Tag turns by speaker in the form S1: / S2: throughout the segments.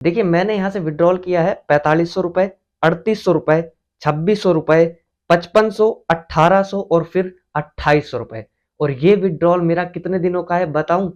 S1: देखिए मैंने यहाँ से विड्रॉल किया है 4500 रुपए, 3800 रुपए, 2600 रुपए, 5500, 1800 और फिर 2800 रुपए। और ये विड्रॉल मेरा कितने दिनों का है बताऊं?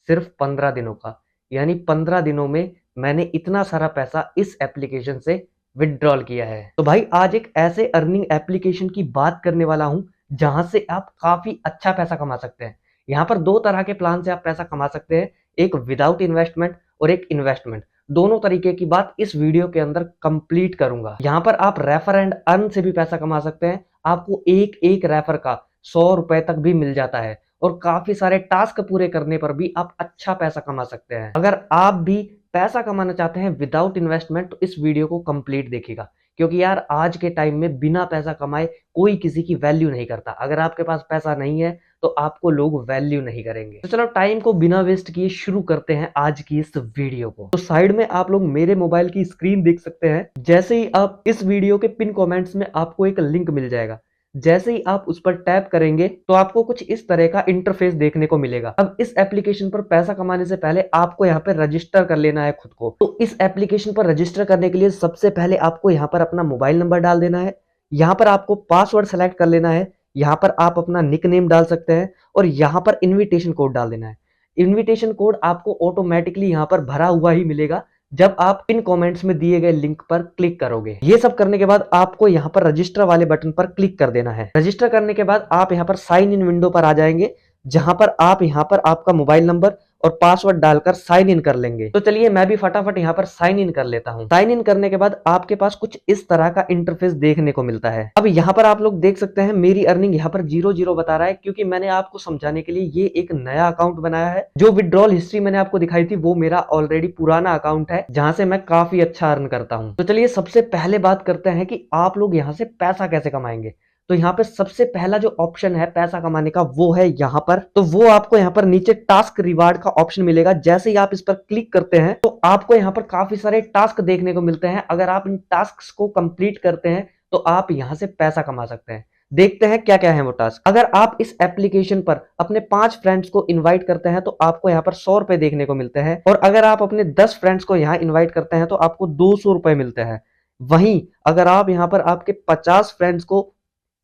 S1: सिर्फ 15 दिनों का। यानी 15 दिनों में मैंने इतना सारा पैसा इस एप्लीकेशन से विड्रॉल किया है। तो भाई आज एक ऐसे अर्निंग एप्लीकेशन की बात करने वाला हूं जहां से आप काफी अच्छा पैसा कमा सकते हैं। यहाँ पर दो तरह के प्लान से आप पैसा कमा सकते हैं, एक विदाउट इन्वेस्टमेंट और एक इन्वेस्टमेंट। दोनों तरीके की बात इस वीडियो के अंदर कंप्लीट करूंगा। यहाँ पर आप रेफर एंड अर्न से भी पैसा कमा सकते हैं। आपको एक एक रेफर का 100 रुपए तक भी मिल जाता है और काफी सारे टास्क पूरे करने पर भी आप अच्छा पैसा कमा सकते हैं। अगर आप भी पैसा कमाना चाहते हैं विदाउट इन्वेस्टमेंट तो इस वीडियो को कंप्लीट देखिएगा, क्योंकि यार आज के टाइम में बिना पैसा कमाए कोई किसी की वैल्यू नहीं करता। अगर आपके पास पैसा नहीं है तो आपको लोग वैल्यू नहीं करेंगे। तो चलो टाइम को बिना वेस्ट किए शुरू करते हैं आज की इस वीडियो को। तो साइड में आप लोग मेरे मोबाइल की स्क्रीन देख सकते हैं। जैसे ही आप इस वीडियो के पिन कमेंट्स में आपको एक लिंक मिल जाएगा, जैसे ही आप उस पर टैप करेंगे तो आपको कुछ इस तरह का इंटरफेस देखने को मिलेगा। अब इस एप्लीकेशन पर पैसा कमाने से पहले आपको यहाँ पर रजिस्टर कर लेना है खुद को। तो इस एप्लीकेशन पर रजिस्टर करने के लिए सबसे पहले आपको यहाँ पर अपना मोबाइल नंबर डाल देना है। यहाँ पर आपको पासवर्ड सेलेक्ट कर लेना है। यहाँ पर आप अपना निक नेम डाल सकते हैं और यहाँ पर इनविटेशन कोड डाल देना है। इनविटेशन कोड आपको ऑटोमेटिकली यहाँ पर भरा हुआ ही मिलेगा जब आप पिन कमेंट्स में दिए गए लिंक पर क्लिक करोगे। ये सब करने के बाद आपको यहाँ पर रजिस्टर वाले बटन पर क्लिक कर देना है। रजिस्टर करने के बाद आप यहाँ पर साइन इन विंडो पर आ जाएंगे, जहां पर आप यहाँ पर आपका मोबाइल नंबर और पासवर्ड डालकर साइन इन कर लेंगे। तो चलिए मैं भी फटाफट यहाँ पर साइन इन कर लेता हूँ। साइन इन करने के बाद आपके पास कुछ इस तरह का इंटरफेस देखने को मिलता है। अब यहाँ पर आप लोग देख सकते हैं मेरी अर्निंग यहाँ पर 0 बता रहा है, क्योंकि मैंने आपको समझाने के लिए ये एक नया अकाउंट बनाया है। जो विड्रॉल हिस्ट्री मैंने आपको दिखाई थी वो मेरा ऑलरेडी पुराना अकाउंट है, जहां से मैं काफी अच्छा अर्न करता हूँ। तो चलिए सबसे पहले बात करते हैं कि आप लोग यहाँ से पैसा कैसे कमाएंगे। तो यहाँ पे सबसे पहला जो ऑप्शन है पैसा कमाने का वो है यहाँ पर। तो वो आपको यहाँ पर नीचे टास्क रिवार्ड का ऑप्शन मिलेगा। जैसे ही आप इस पर क्लिक करते हैं तो आपको यहाँ पर काफी सारे टास्क देखने को मिलते हैं। अगर आप इन टास्क को कंप्लीट करते हैं तो आप यहाँ से पैसा कमा सकते हैं। देखते हैं क्या क्या है वो टास्क। अगर आप इस एप्लीकेशन पर अपने 5 फ्रेंड्स को इन्वाइट करते हैं तो आपको यहाँ पर 100 रुपए देखने को मिलते हैं, और अगर आप अपने 10 फ्रेंड्स को यहाँ इन्वाइट करते हैं तो आपको 200 रुपए मिलते हैं। वहीं अगर आप यहाँ पर आपके 50 फ्रेंड्स को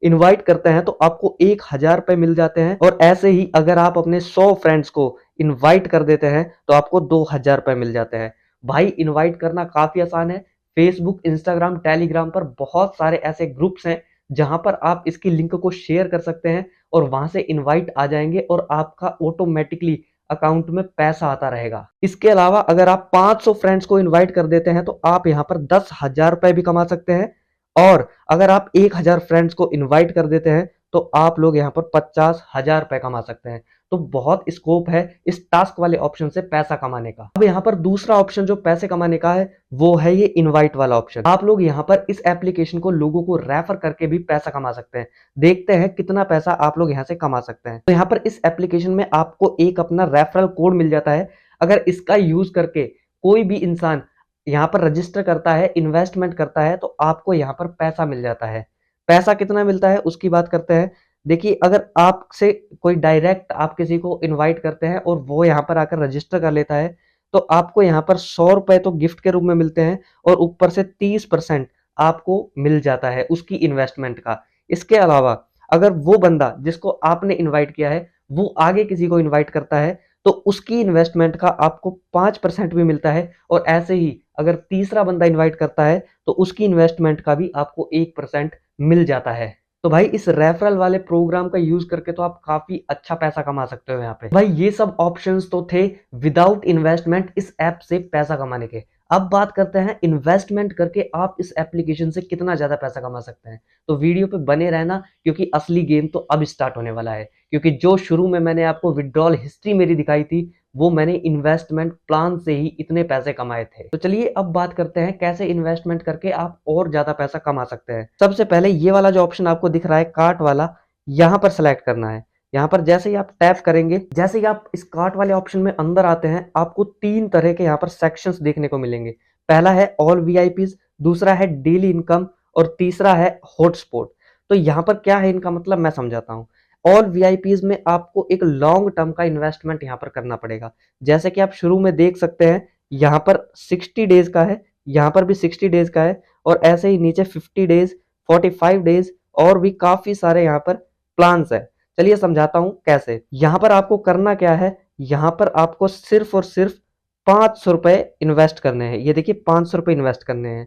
S1: इनवाइट करते हैं तो आपको 1000 रुपए मिल जाते हैं, और ऐसे ही अगर आप अपने 100 फ्रेंड्स को इनवाइट कर देते हैं तो आपको 2000 रुपए मिल जाते हैं। भाई इनवाइट करना काफी आसान है। फेसबुक, इंस्टाग्राम, टेलीग्राम पर बहुत सारे ऐसे ग्रुप्स हैं जहां पर आप इसकी लिंक को शेयर कर सकते हैं और वहां से इनवाइट आ जाएंगे और आपका ऑटोमेटिकली अकाउंट में पैसा आता रहेगा। इसके अलावा अगर आप 500 फ्रेंड्स को इनवाइट कर देते हैं तो आप यहाँ पर 10,000 रुपए भी कमा सकते हैं, और अगर आप 1000 फ्रेंड्स को इनवाइट कर देते हैं तो आप लोग यहाँ पर 50,000 रुपए कमा सकते हैं। तो बहुत स्कोप है इस टास्क वाले ऑप्शन से पैसा कमाने का। अब यहाँ पर दूसरा ऑप्शन जो पैसे कमाने का है वो है ये इनवाइट वाला ऑप्शन। आप लोग यहाँ पर इस एप्लीकेशन को लोगों को रेफर करके भी पैसा कमा सकते हैं। देखते हैं कितना पैसा आप लोग यहाँ से कमा सकते हैं। तो यहाँ पर इस एप्लीकेशन में आपको एक अपना रेफरल कोड मिल जाता है। अगर इसका यूज करके कोई भी इंसान यहाँ पर रजिस्टर करता है, इन्वेस्टमेंट करता है, तो आपको यहाँ पर पैसा मिल जाता है। पैसा कितना मिलता है उसकी बात करते हैं। देखिए अगर आपसे कोई डायरेक्ट आप किसी को इनवाइट करते हैं और वो यहाँ पर आकर रजिस्टर कर लेता है तो आपको यहाँ पर 100 रुपए तो गिफ्ट के रूप में मिलते हैं, और ऊपर से 30% आपको मिल जाता है उसकी इन्वेस्टमेंट का। इसके अलावा अगर वो बंदा जिसको आपने इन्वाइट किया है वो आगे किसी को इन्वाइट करता है तो उसकी इन्वेस्टमेंट का आपको 5% भी मिलता है, और ऐसे ही अगर तीसरा बंदा इनवाइट करता है तो उसकी इन्वेस्टमेंट का भी आपको 1% मिल जाता है। तो भाई इस रेफरल वाले प्रोग्राम का यूज करके तो आप काफी अच्छा पैसा कमा सकते हो यहाँ पे। भाई ये सब ऑप्शंस तो थे विदाउट इन्वेस्टमेंट इस ऐप से पैसा कमाने के। अब बात करते हैं इन्वेस्टमेंट करके आप इस एप्लीकेशन से कितना ज्यादा पैसा कमा सकते हैं। तो वीडियो पे बने रहना, क्योंकि असली गेम तो अब स्टार्ट होने वाला है। क्योंकि जो शुरू में मैंने आपको विड्रॉल हिस्ट्री मेरी दिखाई थी वो मैंने इन्वेस्टमेंट प्लान से ही इतने पैसे कमाए थे। तो चलिए अब बात करते हैं कैसे इन्वेस्टमेंट करके आप और ज्यादा पैसा कमा सकते हैं। सबसे पहले ये वाला जो ऑप्शन आपको दिख रहा है कार्ट वाला, यहाँ पर सेलेक्ट करना है। यहाँ पर जैसे ही आप टैप करेंगे, जैसे ही आप इस कार्ट वाले ऑप्शन में अंदर आते हैं, आपको 3 तरह के यहाँ पर सेक्शंस देखने को मिलेंगे। पहला है ऑल वीआईपीज, दूसरा है डेली इनकम, और तीसरा है हॉटस्पॉट। तो यहाँ पर क्या है इनका मतलब मैं समझाता हूँ। ऑल वीआईपीज में आपको एक लॉन्ग टर्म का इन्वेस्टमेंट यहाँ पर करना पड़ेगा। जैसे कि आप शुरू में देख सकते हैं यहाँ पर 60 डेज का है, यहाँ पर भी 60 डेज का है, और ऐसे ही नीचे 50 डेज, 45 डेज और भी काफी सारे यहाँ पर प्लान्स है। चलिए समझाता हूं कैसे। यहाँ पर आपको करना क्या है, यहाँ पर आपको सिर्फ और सिर्फ 500 रुपए इन्वेस्ट करने हैं। ये देखिए 500 रुपए इन्वेस्ट करने हैं।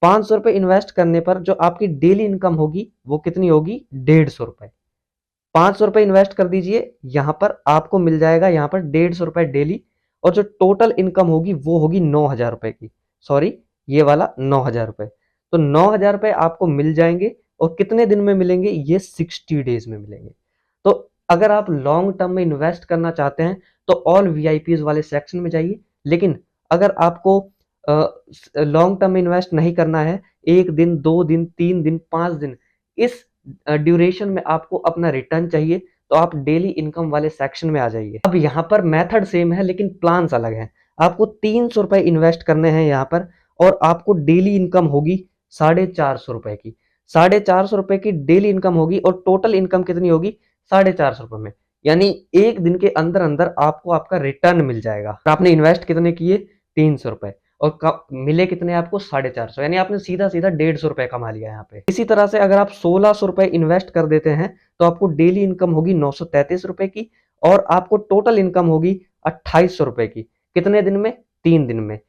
S1: 500 रुपए इन्वेस्ट करने पर जो आपकी डेली इनकम होगी वो कितनी होगी, 150 रुपए। 500 रुपए इन्वेस्ट कर दीजिए, यहां पर आपको मिल जाएगा यहाँ पर 150 रुपए डेली, और जो टोटल इनकम होगी वो होगी 9,000 रुपए की। सॉरी, ये वाला 9,000 रुपए। तो 9,000 रुपए आपको मिल जाएंगे, और कितने दिन में मिलेंगे, ये 60 डेज में मिलेंगे। तो अगर आप लॉन्ग टर्म में इन्वेस्ट करना चाहते हैं तो ऑल वीआईपीज वाले सेक्शन में जाइए। लेकिन अगर आपको लॉन्ग टर्म में इन्वेस्ट नहीं करना है, 1 दिन, 2 दिन, 3 दिन, 5 दिन, इस ड्यूरेशन में आपको अपना रिटर्न चाहिए, तो आप डेली इनकम वाले सेक्शन में आ जाइए। अब यहाँ पर मेथड सेम है लेकिन प्लान्स अलग हैं। आपको 300 रुपए इन्वेस्ट करने हैं यहाँ पर, और आपको डेली इनकम होगी 450 रुपए की। 450 रुपए की डेली इनकम होगी, और टोटल इनकम कितनी होगी, 450 रुपए में। यानी 1 दिन के अंदर अंदर आपको आपका रिटर्न मिल जाएगा। आपने इन्वेस्ट कितने किए, 300 रुपए, और मिले कितने आपको, 450, यानी आपने सीधा सीधा 150 रुपए कमा लिया यहाँ पे। इसी तरह से अगर आप 1600 रुपए इन्वेस्ट कर देते हैं तो आपको डेली इनकम होगी 933 रुपए की, और आपको टोटल इनकम होगी 2800 रुपए की। कितने दिन में, 3 दिन में।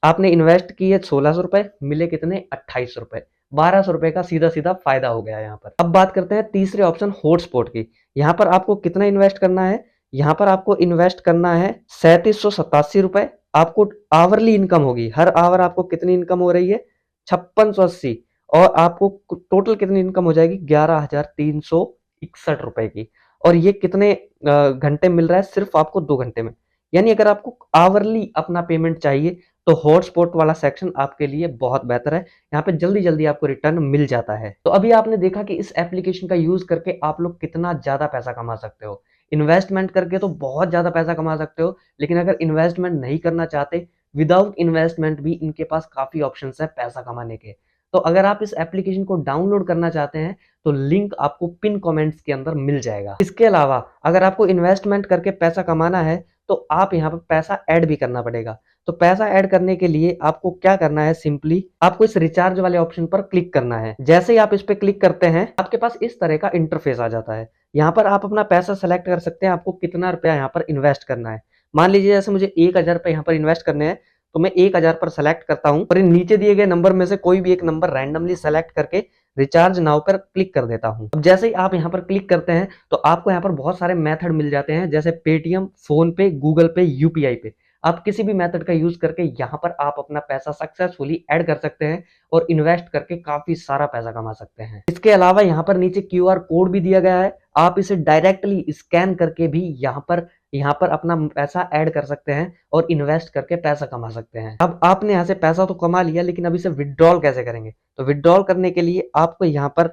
S1: आपने इन्वेस्ट किए 1600 रुपए, मिले कितने, 2800 रुपए। 1200 रुपए का सीधा सीधा फायदा हो गया यहाँ पर। अब बात करते हैं तीसरे ऑप्शन हॉटस्पॉट की। यहाँ पर आपको कितना इन्वेस्ट करना है, यहाँ पर आपको इन्वेस्ट करना है 3787 रुपए। आपको आवरली इनकम होगी, हर आवर आपको कितनी इनकम हो रही है, 5680, और आपको टोटल कितनी इनकम हो जाएगी, 11,361 रुपए की। और ये कितने घंटे मिल रहा है, सिर्फ आपको 2 घंटे में। यानी अगर आपको आवरली अपना पेमेंट चाहिए तो हॉटस्पॉट वाला सेक्शन आपके लिए बहुत बेहतर है। यहाँ पे जल्दी जल्दी आपको रिटर्न मिल जाता है। तो अभी आपने देखा कि इस एप्लीकेशन का यूज करके आप लोग कितना ज्यादा पैसा कमा सकते हो। इन्वेस्टमेंट करके तो बहुत ज्यादा पैसा कमा सकते हो, लेकिन अगर इन्वेस्टमेंट नहीं करना चाहते, विदाउट इन्वेस्टमेंट भी इनके पास काफी ऑप्शंस है पैसा कमाने के। तो अगर आप इस एप्लीकेशन को डाउनलोड करना चाहते हैं तो लिंक आपको पिन कमेंट्स के अंदर मिल जाएगा। इसके अलावा अगर आपको इन्वेस्टमेंट करके पैसा कमाना है तो आप यहाँ पर पैसा ऐड भी करना पड़ेगा। तो पैसा ऐड करने के लिए आपको क्या करना है, सिंपली आपको इस रिचार्ज वाले ऑप्शन पर क्लिक करना है। जैसे ही आप इस पे क्लिक करते हैं आपके पास इस तरह का इंटरफेस आ जाता है। यहाँ पर आप अपना पैसा सेलेक्ट कर सकते हैं, आपको कितना रुपया यहाँ पर इन्वेस्ट करना है। मान लीजिए जैसे मुझे 1,000 रुपए यहाँ पर इन्वेस्ट करने हैं, तो मैं 1,000 पर सेलेक्ट करता हूँ, और इन नीचे दिए गए नंबर में से कोई भी एक नंबर रैंडमली सेलेक्ट करके रिचार्ज नाउ पर क्लिक कर देता हूं। अब जैसे ही आप यहाँ पर क्लिक करते हैं तो आपको यहाँ पर बहुत सारे मेथड मिल जाते हैं, जैसे पेटीएम, फोन पे, गूगल पे, यूपीआई पे। आप किसी भी मेथड का यूज करके यहाँ पर आप अपना पैसा सक्सेसफुली ऐड कर सकते हैं और इन्वेस्ट करके काफी सारा पैसा कमा सकते हैं। इसके अलावा यहाँ पर नीचे क्यूआर कोड भी दिया गया है, आप इसे डायरेक्टली स्कैन करके भी यहाँ पर अपना पैसा ऐड कर सकते हैं और इन्वेस्ट करके पैसा कमा सकते हैं। अब आपने यहाँ से पैसा तो कमा लिया, लेकिन अब इसे विड्रॉल कैसे करेंगे। तो विड्रॉल करने के लिए आपको यहाँ पर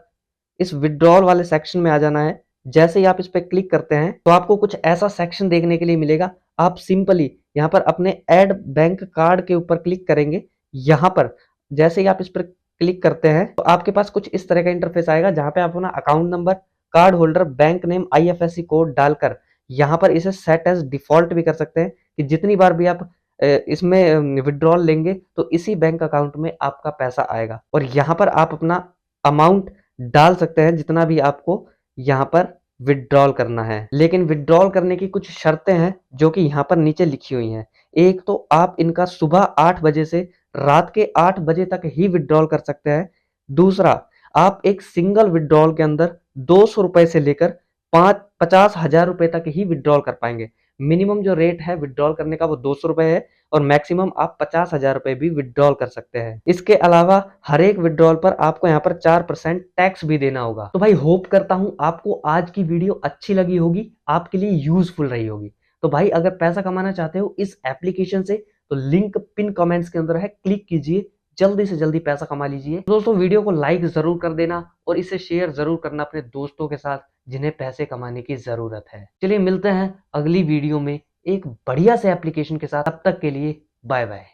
S1: इस विड्रॉल वाले सेक्शन में आ जाना है। जैसे ही आप इस पर क्लिक करते हैं तो आपको कुछ ऐसा सेक्शन देखने के लिए मिलेगा। आप सिंपली यहाँ पर अपने ऐड बैंक कार्ड के ऊपर क्लिक करेंगे। यहाँ पर जैसे ही आप इस पर क्लिक करते हैं तो आपके पास कुछ इस तरह का इंटरफेस आएगा, जहां पे आप अपना account number, card holder, bank name, IFSC code डालकर यहाँ पर इसे सेट एज डिफॉल्ट भी कर सकते हैं कि जितनी बार भी आप इसमें विड्रॉल लेंगे तो इसी बैंक अकाउंट में आपका पैसा आएगा। और यहाँ पर आप अपना अमाउंट डाल सकते हैं जितना भी आपको यहाँ पर विड्रॉल करना है। लेकिन विड्रॉल करने की कुछ शर्तें हैं जो कि यहाँ पर नीचे लिखी हुई हैं। एक तो आप इनका सुबह 8 बजे से रात के 8 बजे तक ही विड्रॉल कर सकते हैं। दूसरा, आप एक सिंगल विड्रॉल के अंदर 200 रुपए से लेकर 50,000 रुपए तक ही विड्रॉल कर पाएंगे। मिनिमम जो रेट है विड्रॉल करने का वो 200 रुपए है, और मैक्सिमम आप 50,000 रुपए भी विड्रॉल कर सकते हैं। इसके अलावा हर एक विड्रॉल पर आपको यहाँ पर 4% टैक्स भी देना होगा। तो भाई होप करता हूं आपको आज की वीडियो अच्छी लगी होगी, आपके लिए यूजफुल रही होगी। तो भाई अगर पैसा कमाना चाहते हो इस एप्लीकेशन से तो लिंक पिन कमेंट्स के अंदर है, क्लिक कीजिए, जल्दी से जल्दी पैसा कमा लीजिए। दोस्तों वीडियो को लाइक जरूर कर देना और इसे शेयर जरूर करना अपने दोस्तों के साथ जिन्हें पैसे कमाने की जरूरत है। चलिए मिलते हैं अगली वीडियो में एक बढ़िया से एप्लीकेशन के साथ। तब तक के लिए बाय बाय।